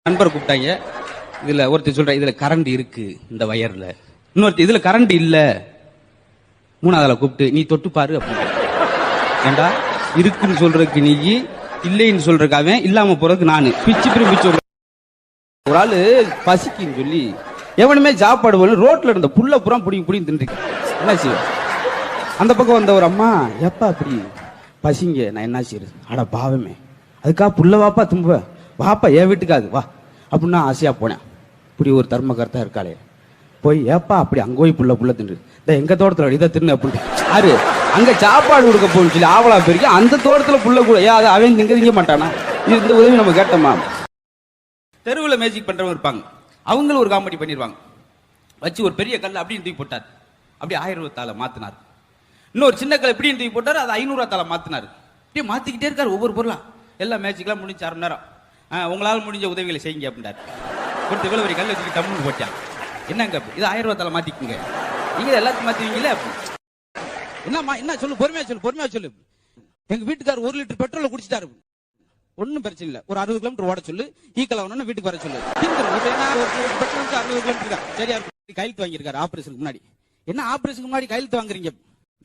நண்பர் கூப்பிட்டாங்க. இதுல ஒருத்தர் சொல்ற இதுல கரண்ட் இருக்கு இந்த வயர்ல, இன்னொருத்தர் இதுல கரண்ட் இல்ல. மூணாவதுல கூப்பிட்டு நீ தொட்டு பாரு அப்படின்னு. ஏண்டா இருக்குன்னு சொல்றதுக்கு நீ, இல்லைன்னு சொல்றதுக்கு அவன், இல்லாம போறதுக்கு நானு. பிச்சு பிரிச்சு ஒரு ஆளு பசிக்குன்னு சொல்லி எவனுமே சாப்பாடு போல ரோட்ல இருந்த புல்ல புறம் புடிங்கி தின்றுக்க. என்ன செய்ய? அந்த பக்கம் வந்த ஒரு அம்மா, எப்பா அப்படி பசிங்க, நான் என்ன செய்யறது? அட பாவமே, அதுக்கா புல்ல வாப்பா தும்ப வாப்பா என் வீட்டுக்காது வா அப்படின்னா ஆசையா போனேன். இப்படி ஒரு தர்ம கருத்தா இருக்காளே, போய் ஏப்பா அப்படி அங்க போய் புல்ல தின்னு எங்க தோட்டத்துல இதை தின்னு அப்படின்னு யாரு அங்க சாப்பாடு கொடுக்க போன்னு சொல்லி ஆவலா போயிருக்க. அந்த தோட்டத்துல புல்ல கூட அதை அவன் திங்க மாட்டானா? இந்த உதவி நம்ம கேட்டோமா? தெருவில் மேஜிக் பண்றவங்க இருப்பாங்க, அவங்களும் ஒரு காமெடி பண்ணிடுவாங்க. வச்சு ஒரு பெரிய கல் அப்படின்னு தூக்கி போட்டார், அப்படியே 1000 ரூபாய் மாத்தினார். இன்னொரு சின்ன கல் எப்படின்னு தூக்கி போட்டார், அது 500 ரூபாய் மாத்தினார். அப்படியே மாத்திக்கிட்டே இருக்காரு ஒவ்வொரு பொருளா. எல்லாம் மேஜிக்லாம் முடிஞ்சு 1/2 மணி நேரம். உங்களால் முடிஞ்ச உதவிகளை செய்யுங்க அப்படின்றார். ஒரு இவ்வளவு கல் வச்சுட்டு டம்னு போட்டான். என்னங்க இது 1000 ரூபாய் மாத்திக்குங்க, நீங்க எல்லாத்தையும் மாத்துவீங்களே. என்னம்மா என்ன சொல்லு, பொறுமையா சொல்லு. எங்க வீட்டுக்காரர் 1 லிட்டர் பெட்ரோல் குடிச்சிட்டாரு. ஒன்னும் பிரச்சனை இல்ல, ஒரு 60 கிலோமீட்டர் ஓட சொல்லு, ஈக்கல வீட்டுக்கு வர சொல்லு. பெட்ரோலுக்கு 60 கிலோமீட்டர் தான் சரியா இருக்கு. கையெழுத்து வாங்கியிருக்காரு ஆபரேஷனுக்கு முன்னாடி. என்ன ஆபரேஷனுக்கு முன்னாடி கையெழுத்து வாங்குறீங்க?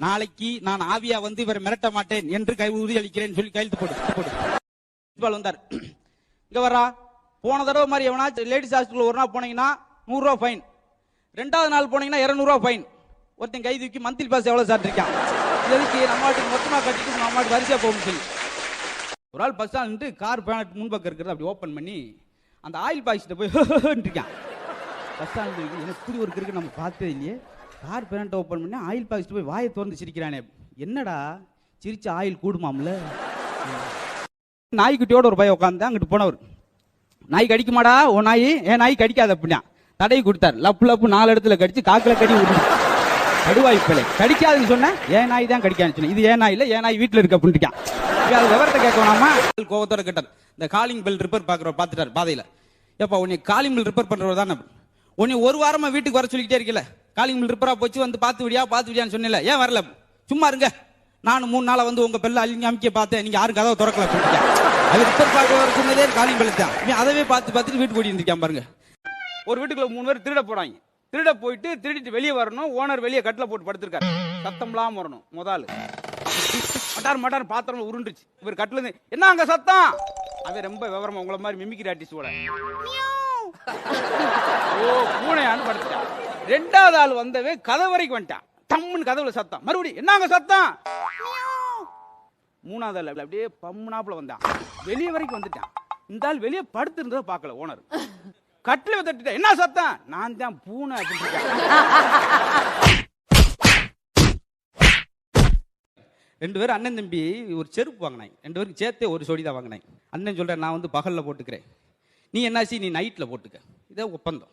நாளைக்கு நான் ஆவியா வந்து இவரை மிரட்ட மாட்டேன் என்று உறுதியளிக்கிறேன் சொல்லி கையெழுத்து போட்டு வந்தார். இங்க வரா, போன தடவை மாதிரி எவனாச்சும் லேடிஸ் ஹாஸ்பிட்டல் ஒரு நாள் போனீங்கன்னா 100 ரூபாய் ஃபைன், 2வது நாள் போனீங்கன்னா 200 ரூபாய் ஃபைன். ஒருத்தன் கை தூக்கி மந்த்லி பாஸ் எவ்வளவு சாப்பிட்டிருக்கான், எதுக்கு நம்ம வாட்டுக்கு மொத்தமா கட்டிட்டு நம்ம வாட்டு வரிசையா போகும் சொல்லி. ஒரு ஆள் பஸ் ஸ்டாண்ட் கார் பேனட் முன்பக்கம் இருக்கிறது அப்படி ஓப்பன் பண்ணி அந்த ஆயில் பாய்ச்சிட்ட போய் இருக்கான். பஸ் ஸ்டாண்ட் எப்படி ஒரு இருக்கு நம்ம பார்த்ததே இல்லையே. கார் பேனட் ஓப்பன் பண்ணி ஆயில் பாய்ச்சிட்டு போய் வாயை திறந்து சிரிக்கிறானே. என்னடா சிரிச்ச ஆயில் கூடுமாம்ல? நாய்க்குட்டியோட ஒரு பையன் உட்காந்து அங்கிட்டு போனவர், நாய் கடிக்குமாடா ஓ நாய், ஏன் நாய் கடிக்காது அப்படின்னா தடவி கொடுத்தாரு. லப்பு 4 இடத்துல கடிச்சு காக்கில கடி விட்டு கடுவாய்ப்பில்லை கடிக்காதுன்னு சொன்னேன். ஏன் நாய் தான் கடிக்காதுன்னு சொன்னேன். இது ஏன் நாய் இல்ல, ஏன் நாய் வீட்டுல இருக்க அப்படின்னு அது விவரத்தை கேட்கணுமா? கோவத்தோட கேட்டார். இந்த காலிங் பெல் ரிப்பேர் பார்த்துட்டாரு பாதையில. எப்ப உன்னை காலிங் பெல் ரிப்பேர் பண்றவர் தானே, உன்னை 1 வாரமா வீட்டுக்கு வர சொல்லிக்கிட்டே இருக்கல, காலிங் பெல் ரிப்பேரா போச்சு வந்து பார்த்து விடியான்னு சொன்னல, ஏன் வரல? சும்மா இருங்க, நான் 3 நாளா வந்து உங்க பெல்ல அமுக்கிய பார்த்தேன், நீங்க யாரும் கதவை திறக்கல. அது ரிப்பேர் பார்க்க வர சொன்னதே காலிங் பெல் தான். அதவே பார்த்துட்டு வீட்டுக்கு ஓடி இருந்திருக்கான் பாருங்க. ஒரு வீட்டுக்குள்ள 3 பேர் திருட போறாங்க. திருட போயிட்டு திருடிட்டு வெளியே வரணும். ஓனர் வெளியே கட்டில போட்டு படுத்திருக்காரு, சத்தம்லாம் வரணும். முதல் மட்டார் பாத்திரம் உருண்டுச்சு. இவர் கட்டில இருந்து என்ன அங்க சத்தம்? அவன் ரொம்ப விவரமா உங்களை மாதிரி மிமிக்ரி ஆர்டிஸ்ட் கூட பூனையான்னு படுத்துட்டான். 2வது ஆள் வந்தவே கதவு வரைக்கும் வந்துட்டான். டம்முன்னு கதவுல சத்தம், மறுபடியும் என்ன அங்க சத்தம்? 3வது ஆள் அப்படியே பம்முனாப்புல வந்தான், வெளியே வரைக்கும் வந்துட்டான். இந்த ஆள் வெளியே படுத்து இருந்ததை பார்க்கல ஓனர். கட்டில தட்டிட்டா, என்ன சத்தம்? நான் தான் பூனை அப்படின்னு. 2 பேரும் அண்ணன் தம்பி ஒரு செருப்பு வாங்கினாங்க. 2 பேருக்கு சேர்த்தே ஒரு சொடி தான் வாங்கினாங்க. அண்ணன் சொல்ற நான் வந்து பகல்ல போட்டுக்கிறேன், நீ என்னாச்சு நீ நைட்ல போட்டுக்க, இதே ஒப்பந்தம்.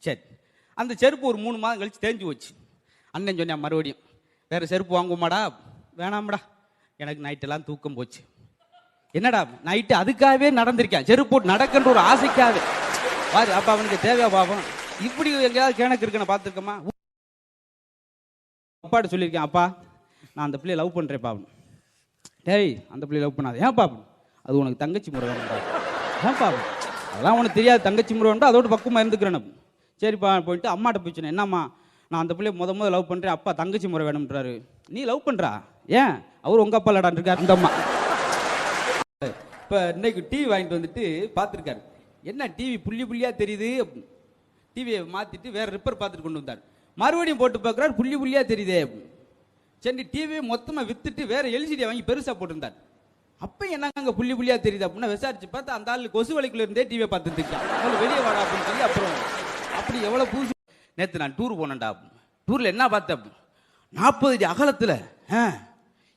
சரி, அந்த செருப்பு ஒரு 3 மாதம் கழிச்சு தேஞ்சு போச்சு. அண்ணன் சொன்னேன் மறுபடியும் வேற செருப்பு வாங்குமாடா? வேணாம்டா, எனக்கு நைட்டெல்லாம் தூக்கம் போச்சு. என்னடா நைட்டு அதுக்காகவே நடந்திருக்கேன், செருப்பு போட்டு நடக்கின்ற ஒரு ஆசைக்காகவே பாரு. அப்ப அவனுக்கு தேவையா பாவம்? இப்படி எங்கேயாவது கிணக்கு இருக்குன்னு பார்த்துருக்கமா? அப்பாட்டு சொல்லியிருக்கேன், அப்பா நான் அந்த பிள்ளைய லவ் பண்றேன்ப்பா. டேய் அந்த பிள்ளைய லவ் பண்ணாது. ஏன்ப்பா? அது உனக்கு தங்கச்சி முறை வேணும்டா. ஏன்ப்பா? அதெல்லாம் உனக்கு தெரியாது, தங்கச்சி முறை வேண்டாம், அதோட பக்குவமா இருந்துக்கிறேன். சரிப்பா போயிட்டு அம்மாட்ட போய் சொன்னேன், என்னம்மா நான் அந்த பிள்ளைய முத லவ் பண்றேன், அப்பா தங்கச்சி முறை வேணும்ன்றாரு. நீ லவ் பண்றா? ஏன்? அவர் உங்க அப்பா லடான் இருக்காரு அந்த அம்மா. இப்ப இன்னைக்கு டிவி வாங்கிட்டு வந்துட்டு பார்த்துருக்காரு. என்ன டிவி புள்ளியா தெரியுது? டிவியை மாத்திட்டு வேற ரிப்பேர் பார்த்துட்டு கொண்டு வந்தார். மறுபடியும் போட்டு பார்க்குறாரு, புள்ளியா தெரியுதே. சரி டிவியை மொத்தமா வித்துட்டு வேற எல்சிடி வாங்கி பெருசா போட்டிருந்தார். அப்ப என்னங்க புள்ளியா தெரியுது அப்படின்னா விசாரிச்சு பார்த்தா அந்த ஆளு கொசு வலைக்குள்ள இருந்தே டிவியை பார்த்துட்டு இருக்கான். வெளியே வாடா அப்படின்னு சொல்லி அப்புறம் அப்படி எவ்வளவு பூசி. நேற்று நான் டூர் போனேன்டா. டூர்ல என்ன பார்த்தேன்? 40 அடி அகலத்துல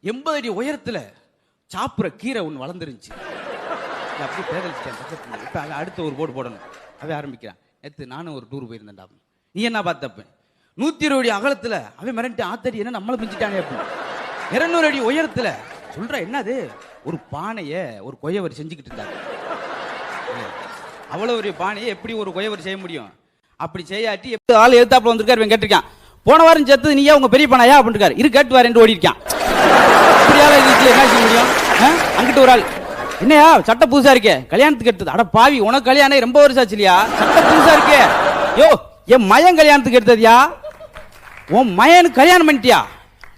80 அடி உயரத்துல சாப்பிட்ற கீரை ஒன்று வளர்ந்துருந்துச்சு. அப்படி பேதலிச்சிட்டேன். இப்ப அடுத்த ஒரு போர்டு போடணும், அவன் ஆரம்பிக்கிறான். நேற்று நானும் ஒரு டூர் போயிருந்தேன்டா. நீ என்ன பார்த்தப்ப? 120 அடி அகலத்துல அவன் மிரட்டி ஆத்தடி என்ன நம்மளை மிஞ்சிட்டானே அப்படின்னு. 200 அடி உயரத்துல சொல்ற என்னது ஒரு பானைய ஒரு கொயவர் செஞ்சுக்கிட்டு இருந்தாரு. அவ்வளவு ஒரு பானையை எப்படி ஒரு கொயவர் செய்ய முடியும்? அப்படி செய்யாட்டி எப்படி ஆள் எழுத்தாப்புல வந்திருக்காரு. இவன் கேட்டிருக்கான், போன வாரம் சேர்த்து நீயா உங்க பெரிய பானையா அப்படின்னு இருக்காரு. இரு கேட்டு வாரேன் ஓடி இருக்கான். இப்படியால என்ன செய்ய முடியும்? அங்கிட்டு ஒரு ஆள் என்னையா சட்டை புதுசா இருக்கே, கல்யாணத்துக்கு எடுத்தது? அட பாவி, உனக்கு கல்யாணம் ரொம்ப வருஷம் ஆச்சு இல்லையா? சட்டை புதுசா இருக்கே. யோ, என் மயன் கல்யாணத்துக்கு எடுத்ததுயா? உன் மயனுக்கு கல்யாணம் பண்ணிட்டியா?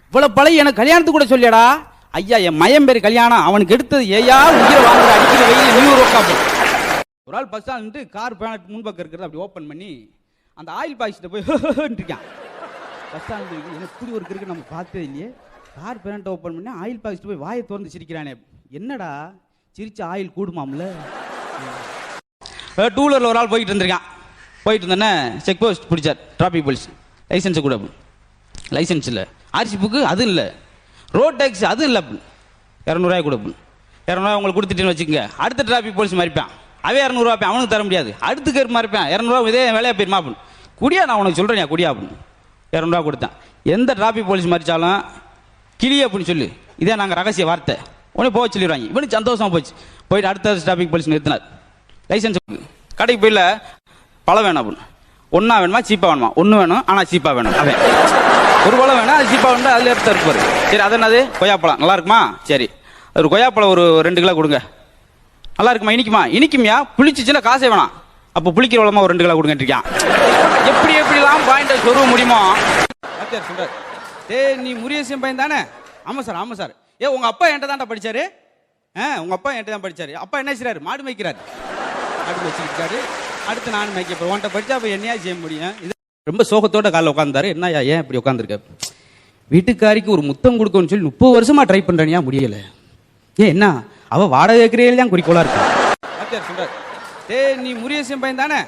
இவ்வளவு பழைய எனக்கு கல்யாணத்துக்கு கூட சொல்லியாடா? ஐயா, என் மயன் பேர் கல்யாணம், அவனுக்கு எடுத்தது ஏயா உயிரை வாங்குற அடிக்கிற வெயில் நியூ ரோக்காப்பு. ஒரு ஆள் பஸ் ஸ்டாண்ட் கார் பேனட் முன்பக்கம் இருக்கிறது அப்படி ஓப்பன் பண்ணி அந்த ஆயில் பாய்ச்சிட்ட போய் இருக்கான். பஸ் ஸ்டாண்டு எப்படி ஒரு இருக்கு நம்ம பார்த்ததே இல்லையே. கார் பேனட் ஓப்பன் பண்ணி ஆயில் பாய்ச்சிட்டு போய் வாயை திறந்து சிரிக்கிறானே. என்னடா சிரிச்சு ஆயில் கூடுமாம்ல? டூ வீலரில் ஒரு ஆள் போயிட்டு இருந்திருக்கான். போயிட்டு இருந்தேன்னே செக் போஸ்ட் பிடிச்சார் டிராஃபிக் போலீஸ். லைசன்ஸு கூட லைசன்ஸ் இல்லை, ஆர்சி புக்கு அது இல்லை, ரோட் டேக்ஸ் அது இல்லை. 200 கூட 200 உங்களுக்கு கொடுத்துட்டேன்னு வச்சுக்கோங்க. அடுத்த டிராஃபிக் போலீஸ் மறிப்பான். அவன் 200 அவனுக்கு தர முடியாது. அடுத்து கேர் மறிப்பான். 200 இதே வேலையா போயிருமா அப்படின்னு. குடியா, நான் உனக்கு சொல்கிறேன் குடியா அப்படின்னு 200 கொடுத்தேன். எந்த டிராஃபிக் போலீஸ் மறிச்சாலும் கிளி அப்படின்னு சொல்லி, இதே நாங்கள் ரகசிய வார்த்தை உடனே போக சொல்லிடுவாங்க. இவனுக்கு சந்தோஷமா போச்சு. போயிட்டு அடுத்த டிராஃபிக் போலீஸ் நிறுத்தினார். லைசன்ஸ் கடைக்கு போயில பழம் வேணும் அப்படின்னு. ஒன்றா வேணுமா சீப்பாக வேணுமா? ஒன்று வேணும் ஆனால் சீப்பாக வேணும். அவன் ஒரு பழம் வேணும், அது சீப்பாக வேணும், அதில் எடுத்து இருப்பார். சரி, அது என்னது? கொய்யாப்பழம். நல்லா இருக்குமா? சரி, ஒரு கொய்யாப்பழம் ஒரு 2 கிலோ கொடுங்க. நல்லா இருக்குமா? இனிக்குமா? இனிக்குமியா? புளிச்சிச்சுன்னா காசே வேணாம். அப்போ புளிக்கிற வளமா ஒரு 2 கிலோ கொடுங்கட்டு இருக்கான். எப்படிலாம் பாயிண்ட சொல்ல முடியுமோ? சொல்றாரு, நீ முருகேசன் பையன் தானே? ஆமாம் சார், ஆமாம் சார். உங்க அப்பா என்கிட்ட தான்டா படிச்சாரு? உங்க அப்பா என்கிட்ட தான் படிச்சாரு. அப்பா என்ன செய்றாரு? மாடு மேய்க்கிறாரு. மாடு வச்சுருக்காரு. அடுத்து நான் மேய்க்க போறேன். உன்கிட்ட படிச்சா அப்போ என்னையா செய்ய முடியும்? இது ரொம்ப சோகத்தோட காலைல உட்காந்தாரு. என்னையா ஏன் இப்படி உட்காந்துருக்க? வீட்டுக்காரிக்கு ஒரு முத்தம் கொடுக்கணும்னு சொல்லி 30 வருஷமா ட்ரை பண்றேனியா, முடியல. என்ன அவ வாடகை கேட்கறே தான் குறிக்கோளா இருக்கா? சொல்றாரு, நீ முருகேசன் பையன் தானே?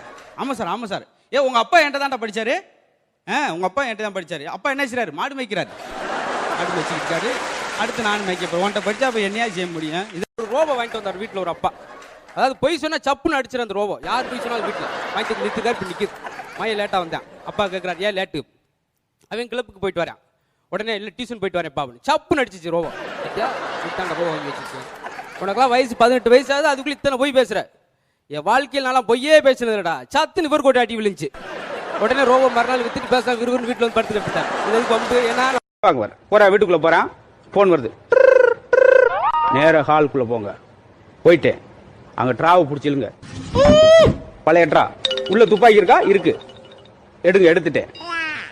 ஆமாம் சார், ஆமாம் சார். உங்க அப்பா என்கிட்ட தான்டா படிச்சாரு? உங்க அப்பா என்கிட்ட தான் படிச்சாரு. அப்பா என்ன செய்றாரு? மாடு மேய்க்கிறாரு. மாடு வச்சுருக்காரு. அடுத்து நான் மேய்க்க போறேன். உன்கிட்ட படிச்சா அப்போ என்னையா செய்ய முடியும்? இது ஒரு ரோபோ வாங்கிட்டு வந்தார் வீட்டில் ஒரு அப்பா. அதாவது பொய் சொன்னா சப்புன்னு அடிச்சிரு அந்த ரோபோ. யார் பொய் சொன்னாலும் வீட்டில் வாங்கிட்டு நிறுத்துக்காரு. இப்போ நிற்கிது. மைய லேட்டாக வந்தேன். அப்பா கேட்குறாரு, ஏன் லேட்டு? அவன் கிளப்புக்கு போயிட்டு வரேன். உடனே இல்லை டியூஷன் போயிட்டு வரேன் பாபு. சப்புன்னு அடிச்சிச்சு ரோபோ. விட்டாண்ட ரோபோ வாங்கி வச்சிருச்சு. உனக்கெல்லாம் வயசு 18 வயசு ஆகுது, அதுக்குள்ள இத்தனை போய் பேசுற. என் வாழ்க்கையில் நல்லா பொய்யே பேசுனதுடா. சத்துன்னு இவர் கோட்டை அடி விழுந்துச்சு. உடனே ரோபோ மறுநாள் வித்துட்டு பேச விறுவிறு வீட்டில் வந்து படுத்துட்டு விட்டார். இது பம்பு என்ன போறேன். வீட்டுக்குள்ள போறேன், போன் வருது. நேர ஹாலுக்குள்ள போங்க. போயிட்டேன். அங்க டிராவை பிடிச்சிலுங்க. பழைய ட்ரா உள்ள துப்பாக்கி இருக்கா? இருக்கு, எடுங்க. எடுத்துட்டேன்.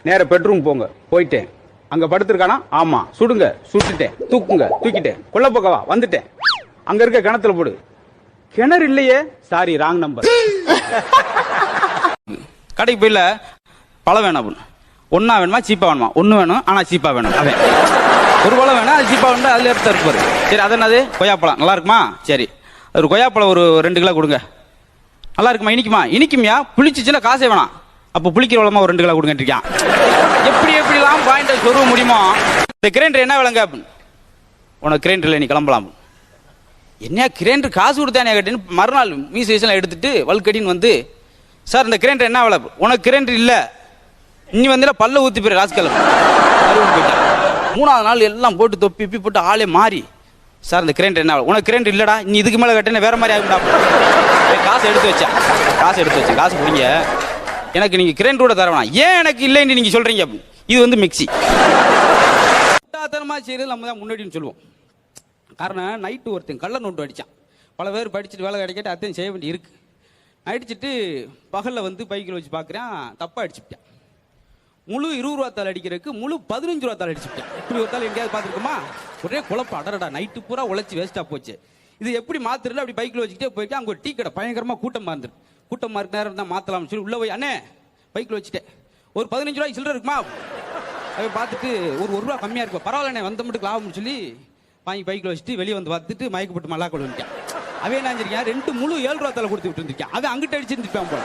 நேர பெட்ரூம் போங்க. போயிட்டேன். அங்க படுத்திருக்கானா? ஆமா. சுடுங்க. சுட்டுட்டேன். தூக்குங்க. தூக்கிட்டேன். கொல்ல போக்கவா? வந்துட்டேன். அங்க இருக்க கிணத்துல போடு. கிணறு இல்லையே. Sorry, wrong number. கடைக்கு போயில பழம் வேணும் அப்படின்னு. ஒன்னா வேணுமா சீப்பா வேணுமா? ஒன்று வேணும் ஆனால் சீப்பா வேணும். அவன் ஒரு பழம் வேணும், அது சீப்பா வேணும், அதில் எடுத்து இருப்பாரு. சரி, அது என்னது? கொய்யாப்பழம். நல்லா இருக்குமா? சரி, ஒரு கொய்யாப்பழம் ஒரு 2 கிலோ கொடுங்க. நல்லா இருக்குமா? இனிக்குமா? இனிக்குமியா? புளிச்சிச்சுன்னா காசே வேணாம். அப்போ புளிக்கிற வளமா ஒரு 2 கிலோ கொடுங்கட்டு இருக்கான். எப்படிலாம் பாயிண்ட சொல்ல முடியுமோ? இந்த கிரைண்டர் என்ன விளங்க அப்படின்னு. உனக்கு கிரைண்டர் இல்லை, நீ கிளம்பலாம். என்ன கிரைண்டர் காசு கொடுத்தானே கேட்டேன்னு மறுநாள் மீஸ் வயசுலாம் எடுத்துட்டு வல்கடின்னு வந்து, சார் இந்த கிரைண்டர் என்ன விளை? உனக்கு கிரைண்டர் இல்லை, இனி வந்து பல்ல ஊற்றி போயிரு காசு கிளம்பு. 3ஆவது நாள் எல்லாம் போட்டு தொப்பி போட்டு ஆளே மாறி, சார் இந்த கிரைண்டர் என்ன? உனக்கு கிரைண்டர் இல்லடா, நீ இதுக்கு மேலே கட்டின வேற மாதிரி ஆகும்டா. காசு எடுத்து வச்சேன். காசு பிடிங்க. எனக்கு நீங்க கிரைண்டரோட தர வேணாம். ஏன் எனக்கு இல்லைன்னு நீங்க சொல்றீங்க? இது வந்து மிக்சி. முட்டாத்தனமா செய்யறது நம்ம தான் முன்னாடின்னு சொல்லுவோம். காரணம், நைட்டு ஒருத்தன் கள்ள நோட்டு அடித்தான். பல பேர் படிச்சுட்டு வேலை கிடைக்காட்டி அத்தையும் செய்ய வேண்டி இருக்கு. அடிச்சுட்டு பகலில் வந்து பைக்கில் வச்சு பார்க்குறேன், தப்பாக அடிச்சுட்டேன். முழு 20 ரூபா தாள் அடிக்கிறதுக்கு முழு 15 ரூபா தாள் அடிச்சுட்டேன். இப்படி ஒரு தாள் எங்கேயாவது பார்த்துருக்குமா? ஒரே குழப்பம். அடடா, நைட்டு பூரா உழைச்சி வேஸ்ட்டாக போச்சு. இது எப்படி மாத்துறதுல அப்படி பைக்கில் வச்சுக்கிட்டே போயிட்டு அங்கே ஒரு டீ கடை பயங்கரமாக கூட்டமாக இருந்துரு. கூட்டமாக இருக்க நேரம் தான் மாற்றலாம்னு சொல்லி உள்ளே போய், அண்ணே பைக்கில் வச்சுட்டேன், ஒரு 15 ரூபாய்க்கு சில்லறை இருக்குமா? அதை பார்த்துட்டு ஒரு ரூபா கம்மியாக இருக்கும், பரவாயில்லண்ணே வந்த மட்டும் லாபம்னு சொல்லி வாங்கி பைக்கில் வச்சுட்டு வெளியே வந்து பார்த்துட்டு மயக்கப்பட்டு மல்லா கொண்டு வந்துட்டேன். அவன் என்ன செஞ்சிருக்கேன், 2 முழு 7 ரூபா தாளை கொடுத்து விட்டுருந்துருக்கேன். அவன் அங்கிட்ட அடிச்சுருந்துருப்பான் போல.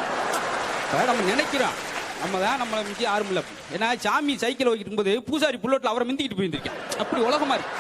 நம்ம நினைக்கிறோம் நம்ம தான் நம்மளை மிஞ்சி யாரும் இல்லை. ஏன்னா சாமி சைக்கிள் ஓட்டிட்டு இருக்கும்போது பூசாரி புல்லோட்டில் அவரை மிந்திக்கிட்டு போயிருந்திருக்கேன். அப்படி உலகமா இருக்கு.